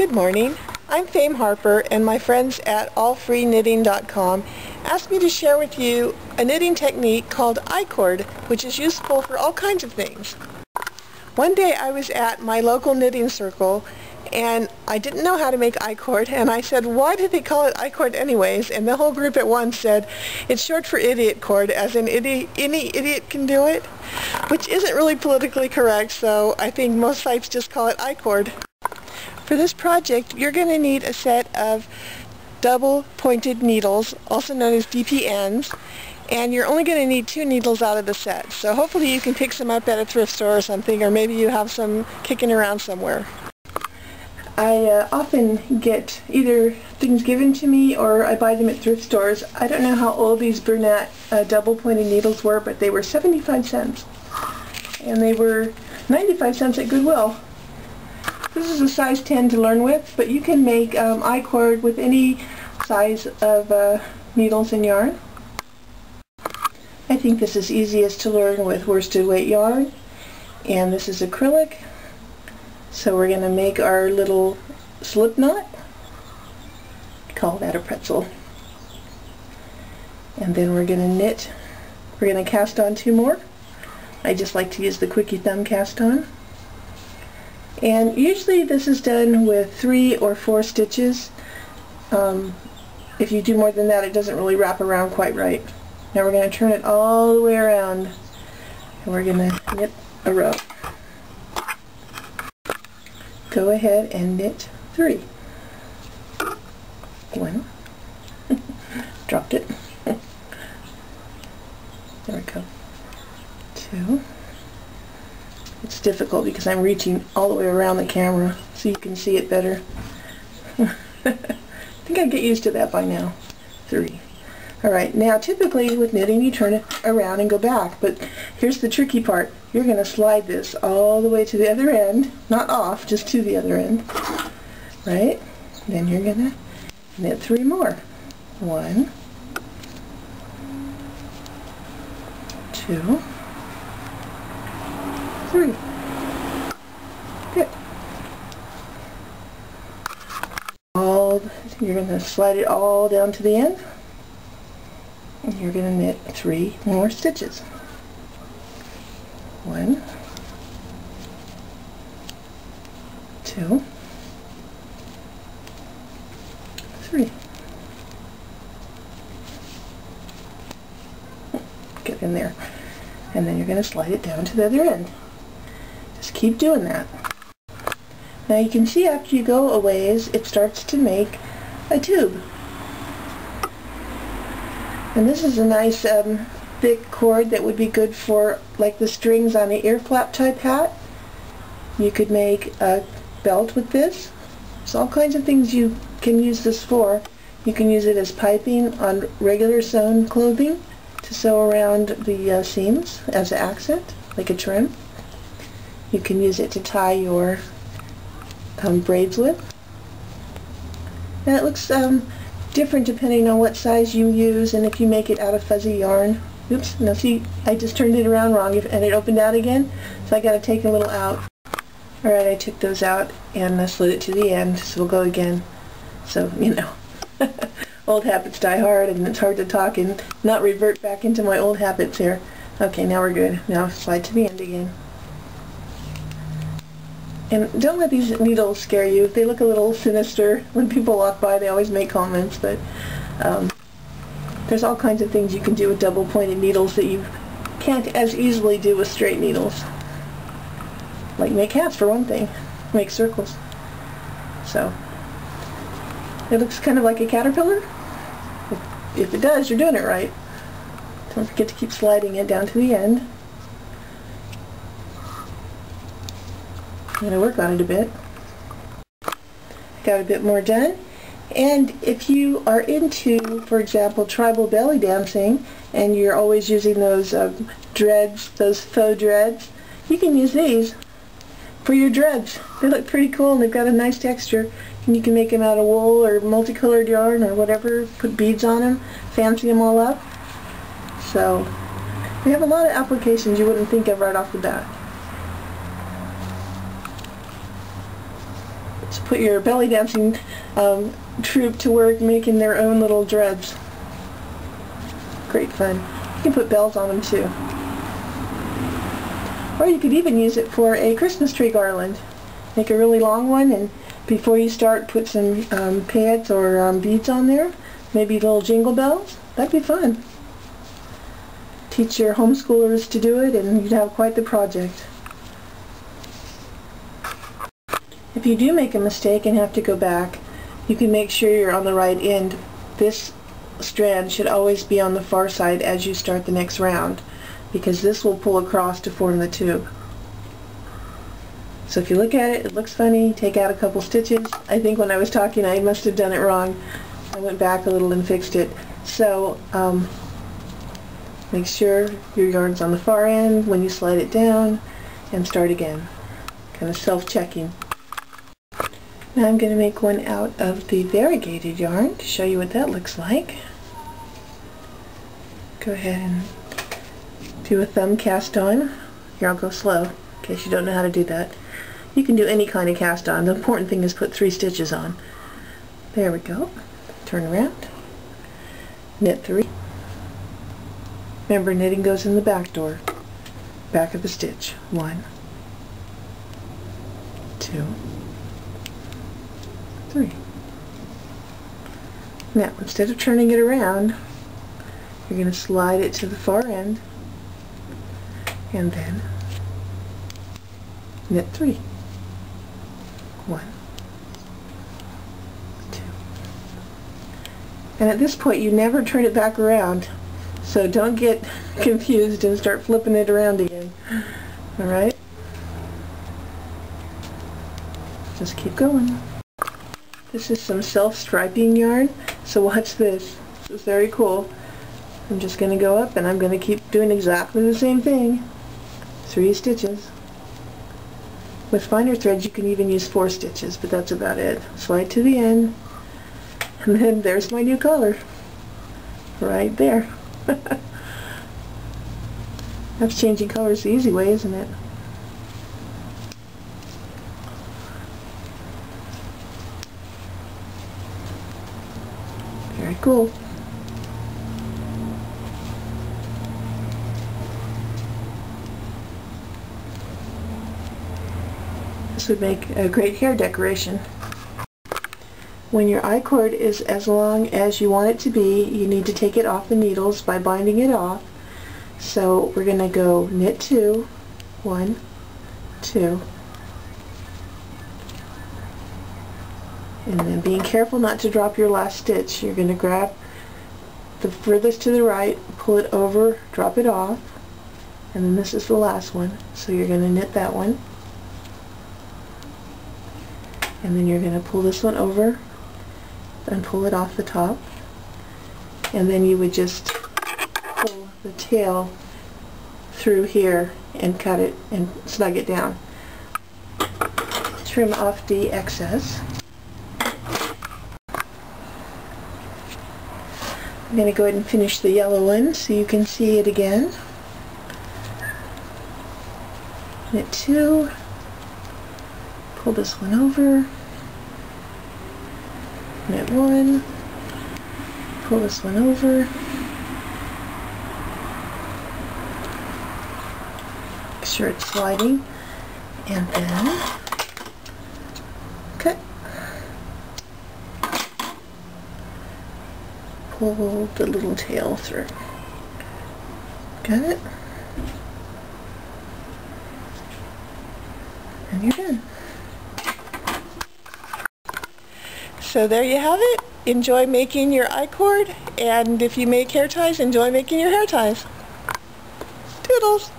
Good morning. I'm Fayme Harper, and my friends at AllFreeKnitting.com asked me to share with you a knitting technique called I-cord, which is useful for all kinds of things. One day I was at my local knitting circle and I didn't know how to make I-cord, and I said, why do they call it I-cord anyways? And the whole group at once said, it's short for idiot cord, as in any idiot can do it, which isn't really politically correct, so I think most sites just call it I-cord. For this project, you're going to need a set of double pointed needles, also known as DPNs, and you're only going to need 2 needles out of the set. So hopefully you can pick some up at a thrift store or something, or maybe you have some kicking around somewhere. I often get either things given to me or I buy them at thrift stores. I don't know how old these Bernat double pointed needles were, but they were 75 cents. And they were 95 cents at Goodwill. This is a size 10 to learn with, but you can make I-cord with any size of needles and yarn. I think this is easiest to learn with worsted weight yarn, and this is acrylic. So we're going to make our little slip knot. Call that a pretzel. And then we're going to knit. We're going to cast on 2 more. I just like to use the quickie thumb cast on. And usually this is done with 3 or 4 stitches. If you do more than that, it doesn't really wrap around quite right. Now we're going to turn it all the way around, and we're going to knit a row. Go ahead and knit 3. 1. Dropped it. There we go. 2. It's difficult because I'm reaching all the way around the camera so you can see it better. I think I get used to that by now. 3. Alright, now typically with knitting you turn it around and go back, but here's the tricky part. You're going to slide this all the way to the other end, not off, just to the other end, right? Then you're going to knit 3 more. 1, 2, 3. Good. You're going to slide it all down to the end, and you're going to knit 3 more stitches. 1, 2, 3. Get in there. And then you're going to slide it down to the other end. Just keep doing that. Now you can see after you go a ways, it starts to make a tube. And this is a nice thick cord that would be good for like the strings on the ear flap type hat. You could make a belt with this. There's all kinds of things you can use this for. You can use it as piping on regular sewn clothing to sew around the seams as an accent, like a trim. You can use it to tie your braids with. And it looks different depending on what size you use and if you make it out of fuzzy yarn. Oops, now see, I just turned it around wrong and it opened out again, so I got to take a little out. Alright, I took those out and I slid it to the end, so we'll go again. So, you know, old habits die hard, and it's hard to talk and not revert back into my old habits here. Okay, now we're good. Now slide to the end again. And don't let these needles scare you. They look a little sinister. When people walk by, they always make comments, but there's all kinds of things you can do with double pointed needles that you can't as easily do with straight needles. Like make hats for one thing. Make circles. So, it looks kind of like a caterpillar. If it does, you're doing it right. Don't forget to keep sliding it down to the end. I'm going to work on it a bit. Got a bit more done. And if you are into, for example, tribal belly dancing, and you're always using those dreads, those faux dreads, you can use these for your dreads. They look pretty cool and they've got a nice texture. And you can make them out of wool or multicolored yarn or whatever, put beads on them, fancy them all up. So, they have a lot of applications you wouldn't think of right off the bat. put your belly dancing troupe to work making their own little dreads. Great fun. You can put bells on them too. Or you could even use it for a Christmas tree garland. Make a really long one, and before you start, put some pads or beads on there. Maybe little jingle bells. That'd be fun. Teach your homeschoolers to do it, and you'd have quite the project. If you do make a mistake and have to go back, you can make sure you're on the right end. This strand should always be on the far side as you start the next round, because this will pull across to form the tube. So if you look at it, it looks funny, take out a couple stitches. I think when I was talking I must have done it wrong. I went back a little and fixed it. So make sure your yarn's on the far end when you slide it down, and start again. Kind of self-checking. Now I'm going to make one out of the variegated yarn to show you what that looks like. Go ahead and do a thumb cast on. Here, I'll go slow in case you don't know how to do that. You can do any kind of cast on. The important thing is put 3 stitches on. There we go. Turn around. Knit 3. Remember, knitting goes in the back door. Back of the stitch. 1, 2, 3. Now, instead of turning it around, you're going to slide it to the far end, and then knit 3. 1, 2. And at this point, you never turn it back around, so don't get confused and start flipping it around again. Alright? Just keep going. This is some self-striping yarn, so watch this. This is very cool. I'm just going to go up and I'm going to keep doing exactly the same thing. 3 stitches. With finer threads you can even use 4 stitches, but that's about it. Slide to the end, and then there's my new color. Right there. That's changing colors the easy way, isn't it? Very cool. This would make a great hair decoration. When your I-cord is as long as you want it to be, you need to take it off the needles by binding it off. So we're going to go knit 2, 1, 2, and then being careful not to drop your last stitch. You're going to grab the furthest to the right, pull it over, drop it off, and then this is the last one. So you're going to knit that one, and then you're going to pull this one over and pull it off the top, and then you would just pull the tail through here and cut it and snug it down. Trim off the excess. I'm going to go ahead and finish the yellow one so you can see it again. Knit 2, pull this one over, knit 1, pull this one over, make sure it's sliding, and then cut. Pull the little tail through. Got it? And you're done. So there you have it. Enjoy making your I-cord, and if you make hair ties, enjoy making your hair ties. Toodles!